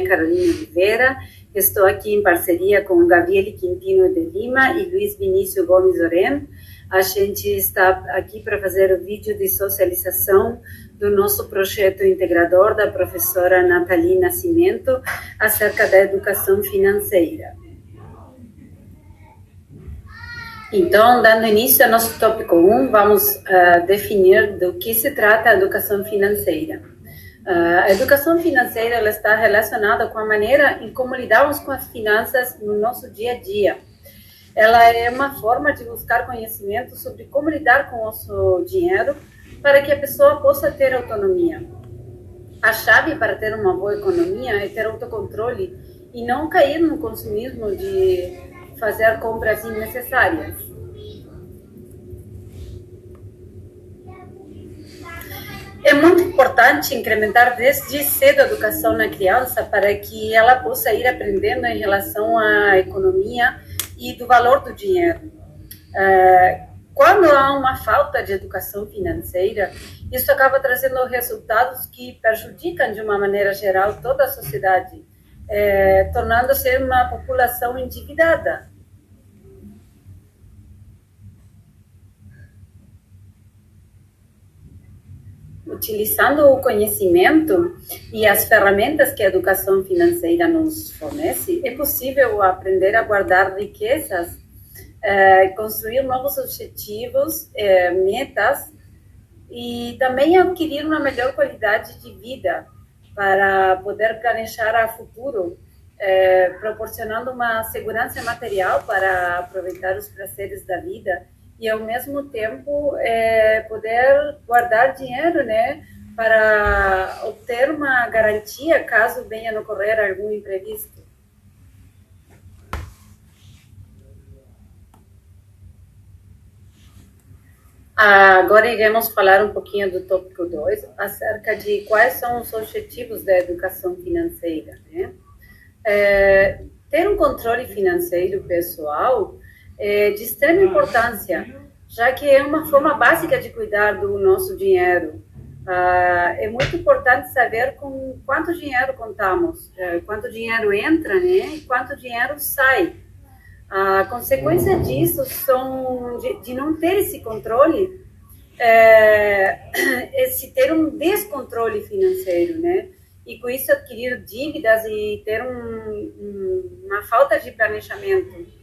Carolina Oliveira, estou aqui em parceria com Gabriele Quintino de Lima e Luiz Vinícius Gomes Oren. A gente está aqui para fazer o vídeo de socialização do nosso projeto integrador da professora Nathalie Nascimento acerca da educação financeira. Então, dando início ao nosso tópico 1, vamos definir do que se trata a educação financeira. A educação financeira ela está relacionada com a maneira em como lidamos com as finanças no nosso dia a dia. Ela é uma forma de buscar conhecimento sobre como lidar com o nosso dinheiro para que a pessoa possa ter autonomia. A chave para ter uma boa economia é ter autocontrole e não cair no consumismo de fazer compras innecessárias. É muito importante incrementar desde cedo a educação na criança para que ela possa ir aprendendo em relação à economia e do valor do dinheiro. Quando há uma falta de educação financeira, isso acaba trazendo resultados que prejudicam de uma maneira geral toda a sociedade, tornando-se uma população endividada. Utilizando o conhecimento e as ferramentas que a educação financeira nos fornece, é possível aprender a guardar riquezas, construir novos objetivos, metas e também adquirir uma melhor qualidade de vida para poder planejar o futuro, proporcionando uma segurança material para aproveitar os prazeres da vida e, ao mesmo tempo, poder guardar dinheiro, né, para obter uma garantia caso venha a ocorrer algum imprevisto. Agora iremos falar um pouquinho do tópico 2, acerca de quais são os objetivos da educação financeira, né? Ter um controle financeiro pessoal é de extrema importância, já que é uma forma básica de cuidar do nosso dinheiro. É muito importante saber com quanto dinheiro contamos, quanto dinheiro entra, né, e quanto dinheiro sai. A consequência disso são de não ter esse controle, se ter um descontrole financeiro, né? E com isso adquirir dívidas e ter uma falta de planejamento.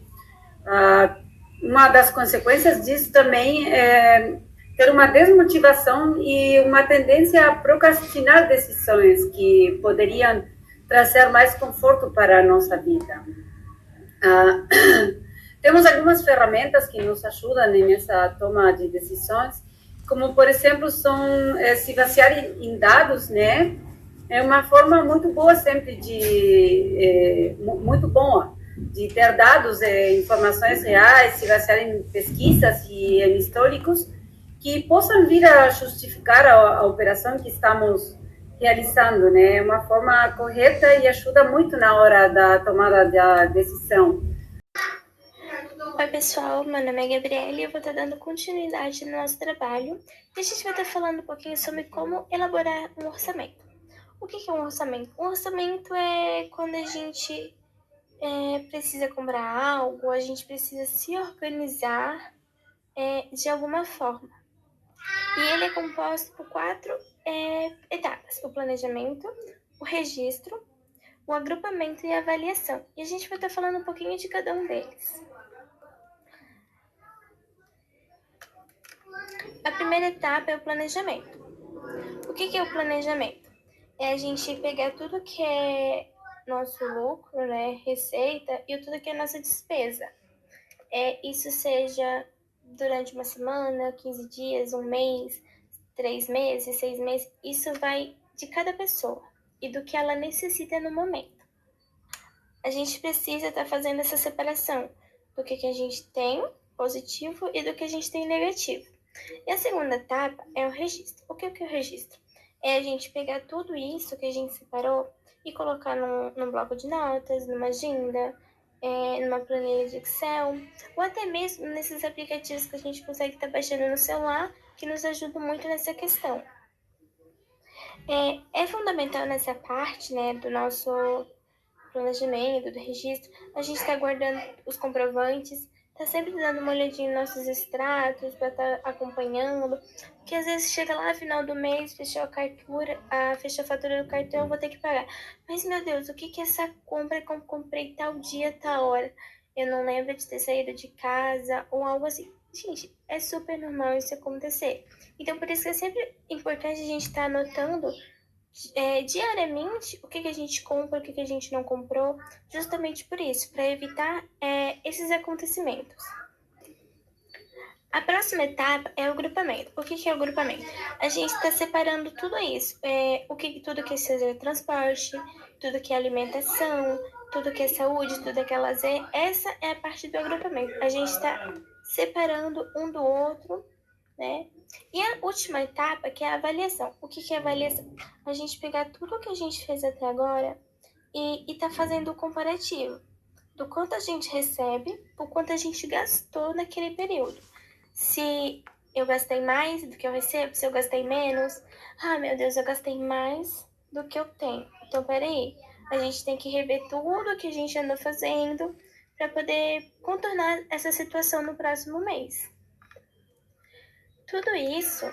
Uma das consequências disso também é ter uma desmotivação e uma tendência a procrastinar decisões que poderiam trazer mais conforto para a nossa vida. Temos algumas ferramentas que nos ajudam nessa toma de decisões, como, por exemplo, são se basear em dados, né? É uma forma muito boa sempre muito boa de ter dados, informações reais, se basear em pesquisas e em históricos que possam vir a justificar a operação que estamos realizando, né? É uma forma correta e ajuda muito na hora da tomada da decisão. Oi pessoal, meu nome é Gabriele e eu vou estar dando continuidade no nosso trabalho e a gente vai estar falando um pouquinho sobre como elaborar um orçamento. O que é um orçamento? Um orçamento é quando a gente precisa comprar algo, a gente precisa se organizar de alguma forma. E ele é composto por 4 etapas: o planejamento, o registro, o agrupamento e a avaliação. E a gente vai estar falando um pouquinho de cada um deles. A primeira etapa é o planejamento. O que é o planejamento? É a gente pegar tudo que é nosso lucro, né, receita, e tudo que é nossa despesa. Isso seja durante uma semana, 15 dias, um mês, 3 meses, 6 meses. Isso vai de cada pessoa e do que ela necessita no momento. A gente precisa estar fazendo essa separação do que a gente tem positivo e do que a gente tem negativo. E a segunda etapa é o registro. O que é o registro? É a gente pegar tudo isso que a gente separou e colocar num bloco de notas, numa agenda, numa planilha de Excel, ou até mesmo nesses aplicativos que a gente consegue estar baixando no celular, que nos ajudam muito nessa questão. É fundamental nessa parte, né, do nosso planejamento, do registro, a gente está guardando os comprovantes, tá sempre dando uma olhadinha nos nossos extratos para estar acompanhando, porque às vezes chega lá no final do mês, fechou fechou a fatura do cartão, vou ter que pagar. Mas meu Deus, o que que é essa compra que eu comprei tal dia, tal hora? Eu não lembro de ter saído de casa ou algo assim. Gente, é super normal isso acontecer. Então, por isso que é sempre importante a gente estar anotando diariamente o que, que a gente compra, o que, que a gente não comprou, justamente por isso, para evitar esses acontecimentos. A próxima etapa é o grupamento. O que, que é o grupamento? A gente está separando tudo isso, tudo que seja transporte, tudo que é alimentação, tudo que é saúde, tudo que é lazer. Essa é a parte do agrupamento. A gente está separando um do outro, né? E a última etapa, que é a avaliação. O que, que é avaliação? A gente pegar tudo que a gente fez até agora e tá fazendo o comparativo do quanto a gente recebe, o quanto a gente gastou naquele período. Se eu gastei mais do que eu recebo, se eu gastei menos. Ah, meu Deus, eu gastei mais do que eu tenho. Então, peraí, a gente tem que rever tudo que a gente andou fazendo para poder contornar essa situação no próximo mês. Tudo isso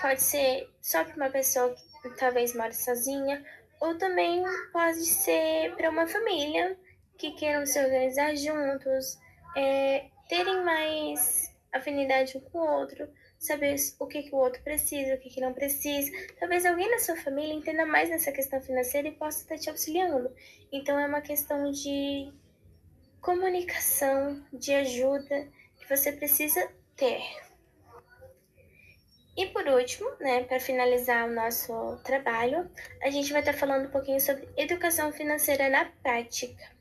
pode ser só para uma pessoa que talvez more sozinha, ou também pode ser para uma família que queiram se organizar juntos, terem mais afinidade um com o outro, saber o que o outro precisa, o que não precisa. Talvez alguém na sua família entenda mais nessa questão financeira e possa estar te auxiliando. Então é uma questão de comunicação, de ajuda que você precisa ter. E por último, né, para finalizar o nosso trabalho, a gente vai estar falando um pouquinho sobre educação financeira na prática.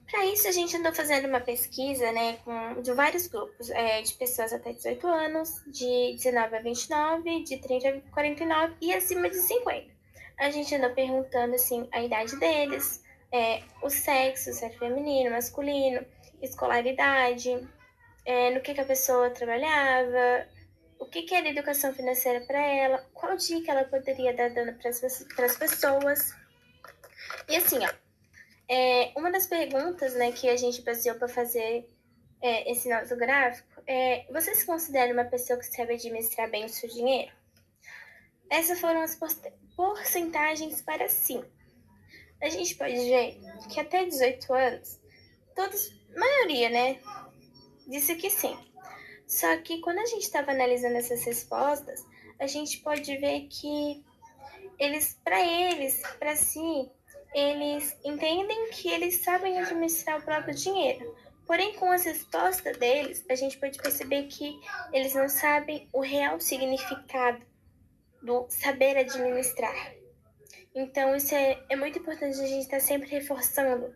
Para isso, a gente andou fazendo uma pesquisa, né, de vários grupos, de pessoas até 18 anos, de 19 a 29, de 30 a 49 e acima de 50. A gente andou perguntando, assim, a idade deles, o sexo, se é feminino, masculino, escolaridade, no que a pessoa trabalhava, o que era educação financeira para ela, qual dica ela poderia dar dando para as pessoas. E assim, ó, uma das perguntas, né, que a gente baseou para fazer esse nosso gráfico é: você se considera uma pessoa que sabe administrar bem o seu dinheiro? Essas foram as porcentagens para sim. A gente pode ver que até 18 anos, todos, maioria, né, disse que sim. Só que quando a gente estava analisando essas respostas, a gente pode ver que para si, eles entendem que eles sabem administrar o próprio dinheiro. Porém, com as respostas deles, a gente pode perceber que eles não sabem o real significado do saber administrar. Então, isso é muito importante a gente estar sempre reforçando,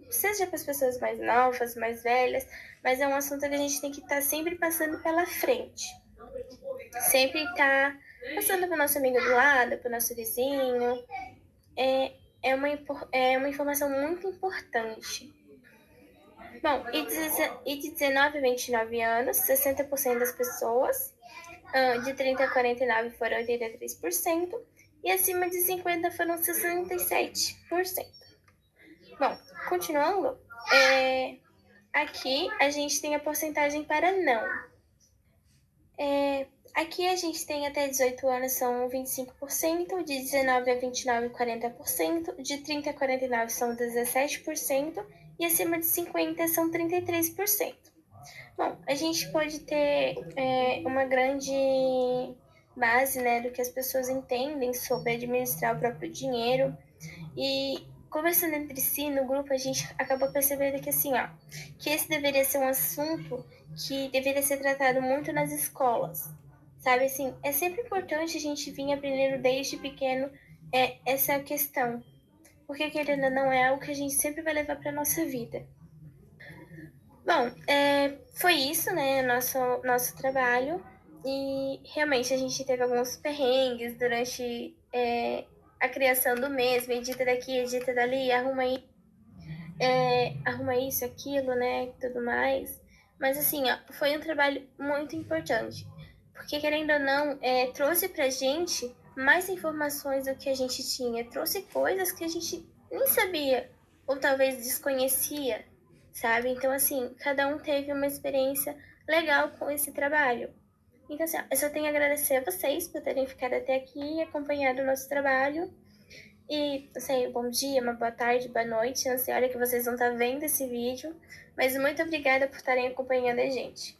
seja para as pessoas mais novas, mais velhas, mas é um assunto que a gente tem que estar sempre passando pela frente. Sempre estar passando para o nosso amigo do lado, para o nosso vizinho. É uma informação muito importante. Bom, e de 19 a 29 anos, 60% das pessoas, de 30 a 49 foram 83%, e acima de 50 foram 67%. Bom, continuando, aqui a gente tem a porcentagem para não. Aqui a gente tem até 18 anos são 25%, de 19 a 29, 40%, de 30 a 49 são 17% e acima de 50 são 33%. Bom, a gente pode ter uma grande base, né, do que as pessoas entendem sobre administrar o próprio dinheiro, e conversando entre si no grupo a gente acabou percebendo que assim, ó, que esse deveria ser um assunto que deveria ser tratado muito nas escolas, sabe? Assim, é sempre importante a gente vir aprendendo desde pequeno essa questão, porque querendo ou não é algo que a gente sempre vai levar para nossa vida. Bom, foi isso, né, nosso trabalho, e realmente a gente teve alguns perrengues durante a criação do mesmo, edita daqui, edita dali, arruma isso, aquilo, né, tudo mais. Mas assim, ó, foi um trabalho muito importante, porque querendo ou não, trouxe pra gente mais informações do que a gente tinha, trouxe coisas que a gente nem sabia, ou talvez desconhecia, sabe? Então, assim, cada um teve uma experiência legal com esse trabalho. Então, assim, eu só tenho a agradecer a vocês por terem ficado até aqui e acompanhado o nosso trabalho. E, não sei, bom dia, uma boa tarde, boa noite. Não sei a hora que vocês vão estar vendo esse vídeo. Mas muito obrigada por estarem acompanhando a gente.